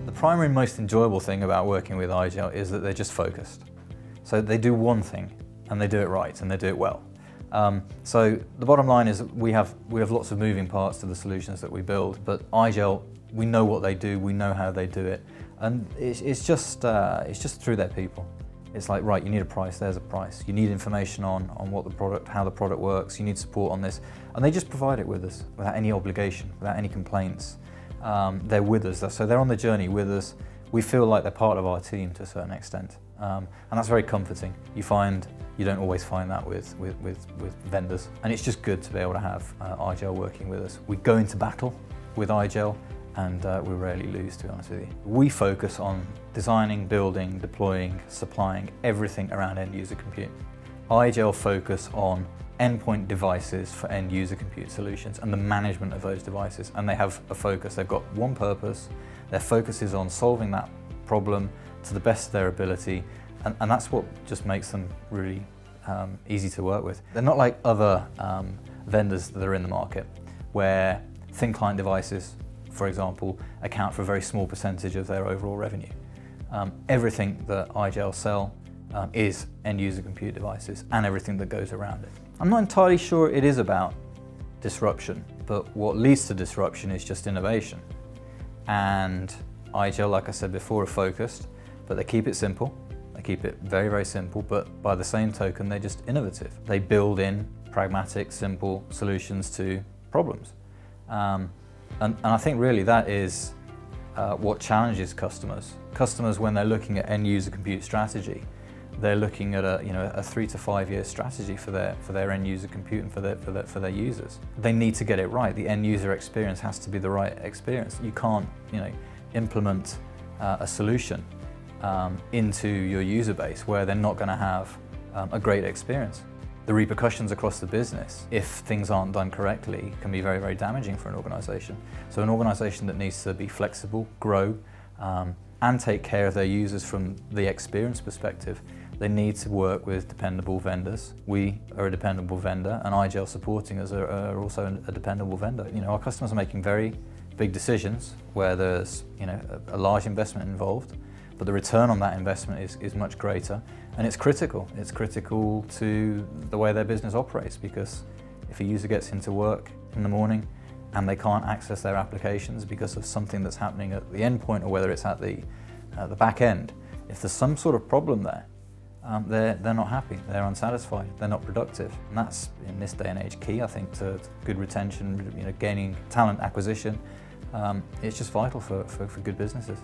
The primary most enjoyable thing about working with IGEL is that they're just focused. So they do one thing and they do it right and they do it well. So the bottom line is we have lots of moving parts to the solutions that we build, but IGEL, we know what they do, we know how they do it, and it's just through their people. It's like, right, you need a price, there's a price. You need information on what the product, how the product works, you need support on this, and they just provide it with us without any obligation, without any complaints. They're with us, so they're on the journey with us. We feel like they're part of our team to a certain extent, and that's very comforting. You don't always find that with vendors, and it's just good to be able to have IGEL working with us. We go into battle with IGEL, and we rarely lose, to be honest with you. We focus on designing, building, deploying, supplying everything around end user compute. IGEL focus on endpoint devices for end user compute solutions and the management of those devices, and they have a focus. They've got one purpose. Their focus is on solving that problem to the best of their ability, and that's what just makes them really easy to work with. They're not like other vendors that are in the market, where thin client devices, for example, account for a very small percentage of their overall revenue. Everything that IGEL sell is end user compute devices and everything that goes around it. I'm not entirely sure it is about disruption, but what leads to disruption is just innovation. And IGEL, like I said before, are focused, but they keep it simple. They keep it very, very simple, but by the same token, they're just innovative. They build in pragmatic, simple solutions to problems. And I think really that is what challenges customers. Customers, when they're looking at end user compute strategy, they're looking at a 3 to 5 year strategy for their end user compute and for their users. They need to get it right. The end user experience has to be the right experience. You can't implement a solution into your user base where they're not going to have a great experience. The repercussions across the business, if things aren't done correctly, can be very, very damaging for an organization. So an organization that needs to be flexible, grow, and take care of their users from the experience perspective, they need to work with dependable vendors. We are a dependable vendor, and IGEL supporting us are also a dependable vendor. Our customers are making very big decisions where there's a large investment involved, but the return on that investment is much greater, and it's critical. It's critical to the way their business operates, because if a user gets into work in the morning and they can't access their applications because of something that's happening at the endpoint or whether it's at the back end, if there's some sort of problem there, they're not happy, they're unsatisfied, they're not productive. And that's, in this day and age, key, I think, to good retention, gaining talent acquisition. It's just vital for good businesses.